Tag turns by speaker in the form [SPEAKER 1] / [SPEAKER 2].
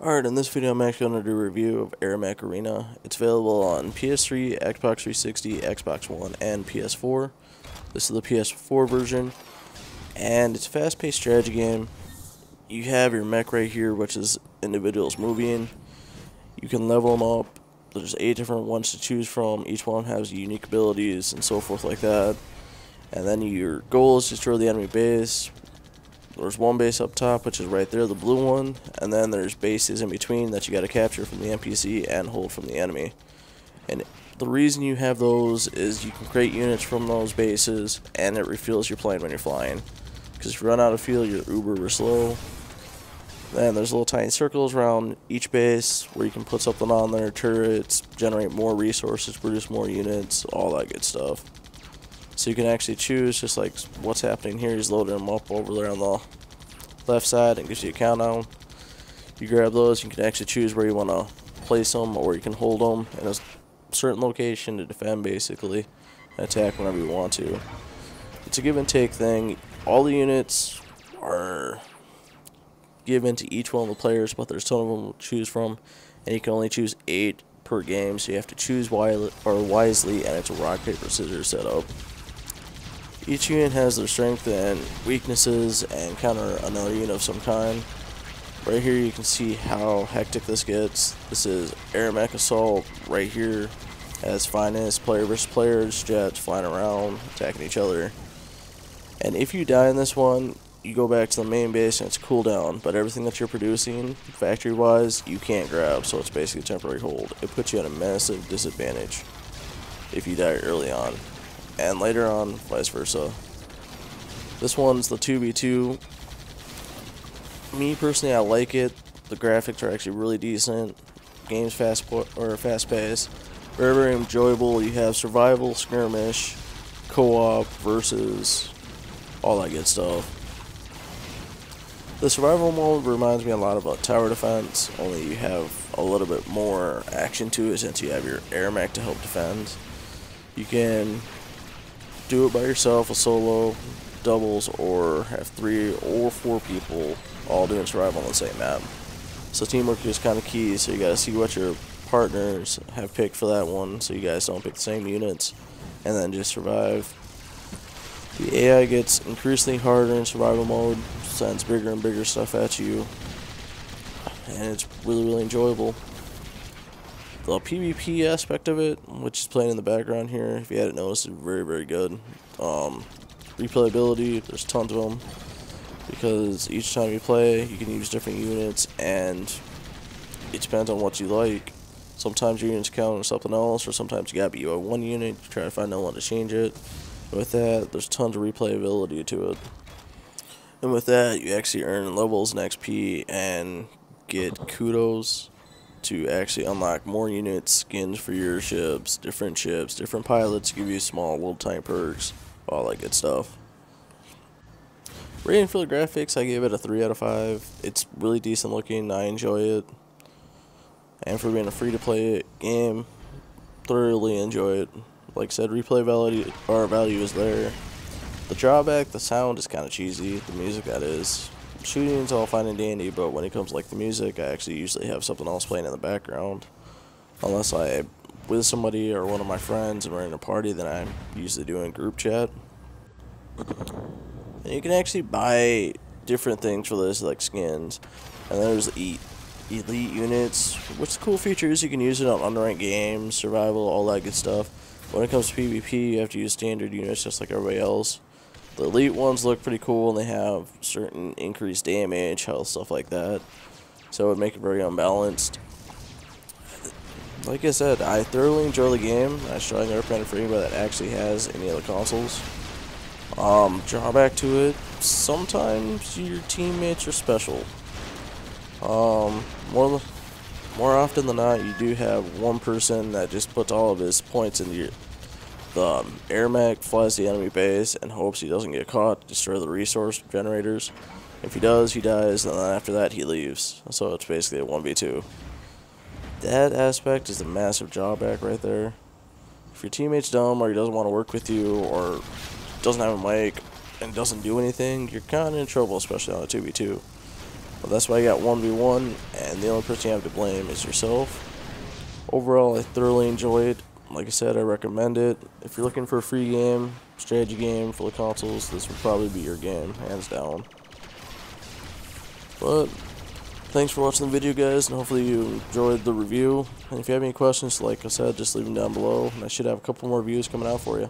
[SPEAKER 1] Alright, in this video I'm actually going to do a review of Airmech Arena. It's available on PS3, Xbox 360, Xbox One, and PS4. This is the PS4 version, and it's a fast-paced strategy game. You have your mech right here, which is individuals moving. You can level them up. There's 8 different ones to choose from. Each one has unique abilities and so forth like that. And then your goal is to destroy the enemy base. There's one base up top, which is right there, the blue one, and then there's bases in between that you got to capture from the NPC and hold from the enemy. And the reason you have those is you can create units from those bases, and it refuels your plane when you're flying. Because if you run out of fuel, you're uber slow. Then there's little tiny circles around each base where you can put something on there, turrets, generate more resources, produce more units, all that good stuff. So you can actually choose, just like what's happening here. He's loading them up over there on the left side and gives you a countdown. You grab those, you can actually choose where you want to place them, or you can hold them in a certain location to defend basically and attack whenever you want to. It's a give and take thing. All the units are given to each one of the players, but there's a ton of them to choose from, and you can only choose 8 per game, so you have to choose wisely, and it's a rock, paper, scissors setup. Each unit has their strength and weaknesses and counter another unit of some kind. Right here you can see how hectic this gets. This is Airmech Assault right here as finest, player versus players, jets flying around, attacking each other. And if you die in this one, you go back to the main base and it's cooldown, but everything that you're producing, factory wise, you can't grab, so it's basically a temporary hold. It puts you at a massive disadvantage if you die early on. And later on, vice versa. This one's the 2v2. Me personally, I like it. The graphics are actually really decent. Game's fast-paced. Very, very enjoyable. You have survival, skirmish, co-op, versus, all that good stuff. The survival mode reminds me a lot of tower defense, only you have a little bit more action to it since you have your Airmech to help defend. You can do it by yourself, a solo, doubles, or have 3 or 4 people all doing survival on the same map. So teamwork is kind of key, so you gotta see what your partners have picked for that one, so you guys don't pick the same units, and then just survive. The AI gets increasingly harder in survival mode, sends bigger and bigger stuff at you, and it's really, really enjoyable. The PvP aspect of it, which is playing in the background here, if you hadn't noticed, is very, very good. Replayability, there's tons of them, because each time you play, you can use different units, and it depends on what you like. Sometimes your units count on something else, or sometimes you gotta be one unit, you try to find no one to change it. With that, there's tons of replayability to it. And with that, you actually earn levels and XP, and get kudos to actually unlock more units, skins for your ships, different pilots, give you small little tiny perks, all that good stuff. Rating for the graphics, I gave it a 3 out of 5. It's really decent looking, I enjoy it. And for being a free to play game, thoroughly enjoy it. Like I said, replay value is there. The drawback, the sound is kind of cheesy, the music that is. Shooting's all fine and dandy, but when it comes to like the music, I actually usually have something else playing in the background. Unless I'm with somebody or one of my friends and we're in a party, then I'm usually doing group chat. And you can actually buy different things for this, like skins. And there's elite units, which the cool feature is you can use it on underranked games, survival, all that good stuff. When it comes to PvP, you have to use standard units just like everybody else. The elite ones look pretty cool, and they have certain increased damage, health, stuff like that. So it would make it very unbalanced. Like I said, I thoroughly enjoy the game. I strongly recommend it for anybody that actually has any of the consoles. Drawback to it, sometimes your teammates are special. More often than not, you do have one person that just puts all of his points into the Airmech, flies the enemy base, and hopes he doesn't get caught, destroy the resource generators. If he does, he dies, and then after that, he leaves. So it's basically a 1v2. That aspect is a massive drawback right there. If your teammate's dumb, or he doesn't want to work with you, or doesn't have a mic, and doesn't do anything, you're kind of in trouble, especially on a 2v2. But that's why you got 1v1, and the only person you have to blame is yourself. Overall, I thoroughly enjoyed. Like I said, I recommend it. If you're looking for a free game, strategy game for the consoles, this would probably be your game, hands down. But thanks for watching the video, guys, and hopefully you enjoyed the review. And if you have any questions, like I said, just leave them down below, and I should have a couple more reviews coming out for you.